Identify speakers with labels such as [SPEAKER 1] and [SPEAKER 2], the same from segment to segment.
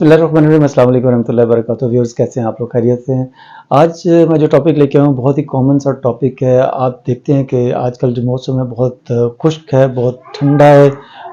[SPEAKER 1] बिस्मिल्लाहिर्रहमानिर्रहीम, अस्सलाम वालेकुम रहमतुल्लाहि व बरकातुहू। व्यूअर्स, कैसे हैं आप लोग? खैरियत से हैं? आज मैं जो टॉपिक लेके आया हूँ बहुत ही कॉमन सा टॉपिक है। आप देखते हैं कि आजकल जो मौसम है बहुत खुश्क है, बहुत ठंडा है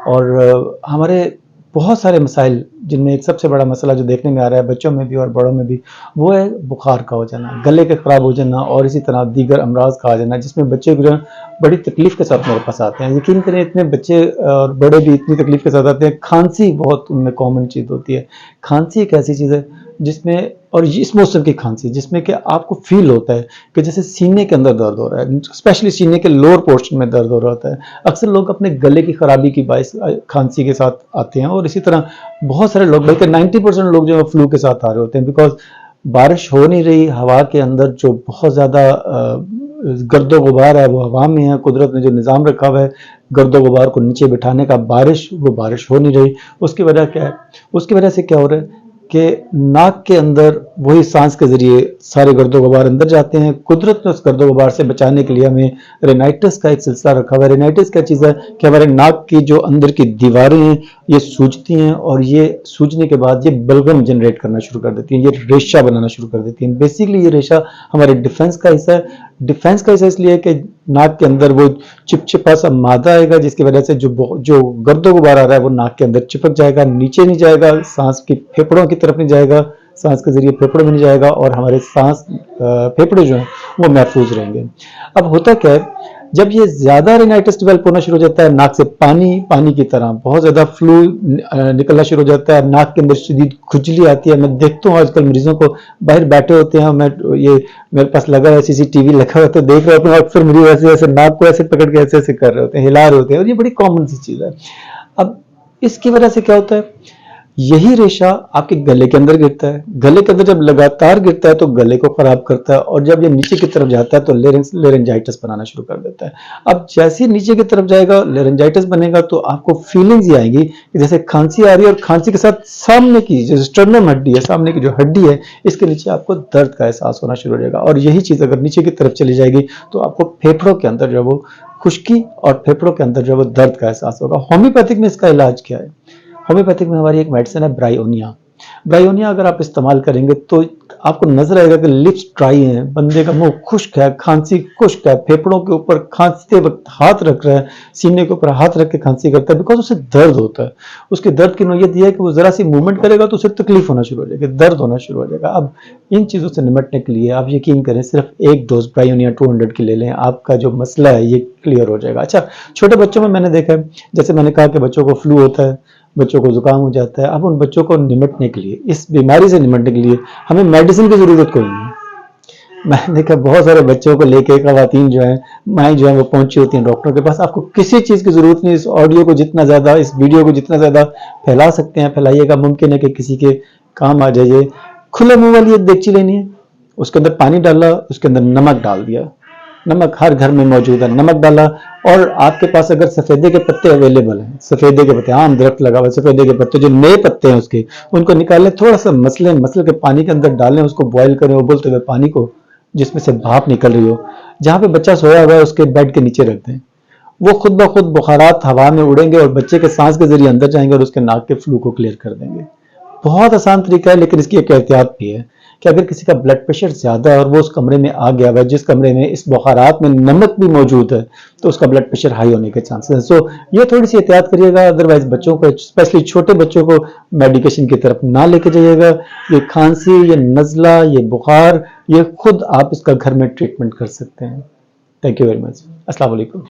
[SPEAKER 1] और हमारे बहुत सारे मसाइल, जिनमें एक सबसे बड़ा मसला जो देखने में आ रहा है बच्चों में भी और बड़ों में भी, वो है बुखार का हो जाना, गले के ख़राब हो जाना और इसी तरह दीगर अमराज का आ जाना, जिसमें बच्चे जो है बड़ी तकलीफ़ के साथ मेरे पास आते हैं। यकीन करें, इतने बच्चे और बड़े भी इतनी तकलीफ़ के साथ आते हैं। खांसी बहुत उनमें कॉमन चीज़ होती है। खांसी एक ऐसी चीज़ है जिसमें, और इस मौसम की खांसी जिसमें कि आपको फील होता है कि जैसे सीने के अंदर दर्द हो रहा है, स्पेशली सीने के लोअर पोर्शन में दर्द हो रहा होता है। अक्सर लोग अपने गले की खराबी की बाइस खांसी के साथ आते हैं और इसी तरह बहुत सारे लोग, बल्कि 90% लोग जो है फ्लू के साथ आ रहे होते हैं। बिकॉज बारिश हो नहीं रही, हवा के अंदर जो बहुत ज़्यादा गर्दो गुबार है वो हवा में है। कुदरत ने जो निज़ाम रखा हुआ है गर्दो गुबार को नीचे बिठाने का, वो बारिश हो नहीं रही। उसकी वजह क्या है? उसकी वजह से क्या हो रहा है कि नाक के अंदर वही सांस के जरिए सारे गर्दो गुबार अंदर जाते हैं। कुदरत ने उस गर्दो गुबार से बचाने के लिए हमें रेनाइटिस का एक सिलसिला रखा हुआ है। रेनाइटिस क्या चीज़ है कि हमारे नाक की जो अंदर की दीवारें हैं ये सूजती हैं और ये सूजने के बाद ये बलगम जनरेट करना शुरू कर देती हैं, ये रेशा बनाना शुरू कर देती हैं। बेसिकली ये रेशा हमारे डिफेंस का हिस्सा है। डिफेंस का हिस्सा इसलिए है कि नाक के अंदर वो चिपचिपा सा मादा आएगा, जिसकी वजह से जो गर्दो गुबार आ रहा है वो नाक के अंदर चिपक जाएगा, नीचे नहीं जाएगा, सांस की फेफड़ों की तरफ नहीं जाएगा, सांस के जरिए फेफड़ों में नहीं जाएगा और हमारे सांस फेफड़े जो हैं वो महफूज रहेंगे। अब होता क्या है, जब ये ज्यादा रेनाइटिस डेवलप होना शुरू हो जाता है, नाक से पानी की तरह बहुत ज्यादा फ्लू निकलना शुरू हो जाता है, नाक के अंदर शदीद खुजली आती है। मैं देखता हूँ आजकल मरीजों को, बाहर बैठे होते हैं, मैं ये मेरे पास लगा है सीसीटीवी लगा हुआ, तो देख रहे होते हैं अक्सर मरीज ऐसे ऐसे नाक को ऐसे पकड़ के ऐसे ऐसे कर रहे होते हैं, हिला रहे होते हैं, और ये बड़ी कॉमन सी चीज है। अब इसकी वजह से क्या होता है, यही रेशा आपके गले के अंदर गिरता है। गले के अंदर जब लगातार गिरता है तो गले को खराब करता है और जब ये नीचे की तरफ जाता है तो लेरेंजाइटिस बनाना शुरू कर देता है। अब जैसे ही नीचे की तरफ जाएगा, लेरेंजाइटिस बनेगा, तो आपको फीलिंग्स ये आएंगी कि जैसे खांसी आ रही है और खांसी के साथ सामने की जो स्टर्नम हड्डी है, सामने की जो हड्डी है, इसके नीचे आपको दर्द का एहसास होना शुरू हो जाएगा। और यही चीज अगर नीचे की तरफ चली जाएगी तो आपको फेफड़ों के अंदर जो वो खुश्की और फेफड़ों के अंदर जो वो दर्द का एहसास होगा। होम्योपैथिक में इसका इलाज क्या है? होम्योपैथिक में हमारी एक मेडिसिन है ब्रायोनिया। ब्रायोनिया अगर आप इस्तेमाल करेंगे तो आपको नजर आएगा कि लिप्स ड्राई हैं, बंदे का मुंह खुश्क है, खांसी खुश्क है, फेफड़ों के ऊपर खांसते वक्त हाथ रख रहा है, सीने के ऊपर हाथ रख के खांसी करता है, बिकॉज उसे दर्द होता है। उसके दर्द की नौयत यह है कि वो जरा सी मूवमेंट करेगा तो उसे तकलीफ होना शुरू हो जाएगी, दर्द होना शुरू हो जाएगा। अब इन चीजों से निपटने के लिए आप यकीन करें, सिर्फ एक डोज ब्रायोनिया 200 की ले लें, आपका जो मसला है ये क्लियर हो जाएगा। अच्छा, छोटे बच्चों में मैंने देखा है, जैसे मैंने कहा कि बच्चों को फ्लू होता है, बच्चों को जुकाम हो जाता है। अब उन बच्चों को निपटने के लिए, इस बीमारी से निपटने के लिए हमें मेडिसिन की जरूरत कोई नहीं है। मैंने देखा बहुत सारे बच्चों को लेके खवातीन जो है, माएँ जो है, वो पहुंची होती हैं डॉक्टर के पास। आपको किसी चीज की जरूरत नहीं। इस ऑडियो को जितना ज्यादा, इस वीडियो को जितना ज्यादा फैला सकते हैं फैलाइएगा। मुमकिन है कि किसी के काम आ जाइए। खुले मुंह वाली एक देगची लेनी है, उसके अंदर पानी डाला, उसके अंदर नमक डाल दिया, नमक हर घर में मौजूद है, नमक डाला, और आपके पास अगर सफेदे के पत्ते अवेलेबल हैं, सफेदे के पत्ते, आम दरख्त लगा हुआ है, सफेदे के पत्ते जो नए पत्ते हैं उसके, उनको निकालें, थोड़ा सा मसल के पानी के अंदर डालें, उसको बॉईल करें, उबलते हुए पानी को, जिसमें से भाप निकल रही हो, जहां पे बच्चा सोया हुआ है उसके बेड के नीचे रख दें। वो खुद ब खुद बुखारात हवा में उड़ेंगे और बच्चे के सांस के जरिए अंदर जाएंगे और उसके नाक के फ्लू को क्लियर कर देंगे। बहुत आसान तरीका है, लेकिन इसकी एक एहतियात भी है कि अगर किसी का ब्लड प्रेशर ज्यादा है और वो उस कमरे में आ गया हुआ है जिस कमरे में इस बुखारात में नमक भी मौजूद है, तो उसका ब्लड प्रेशर हाई होने के चांसेस हैं। सो ये थोड़ी सी एहतियात करिएगा। अदरवाइज बच्चों को, स्पेशली छोटे बच्चों को, मेडिकेशन की तरफ ना लेके जाइएगा। ये खांसी, ये नजला, ये बुखार, ये खुद आप इसका घर में ट्रीटमेंट कर सकते हैं। Thank you very much. अस्सलाम वालेकुम।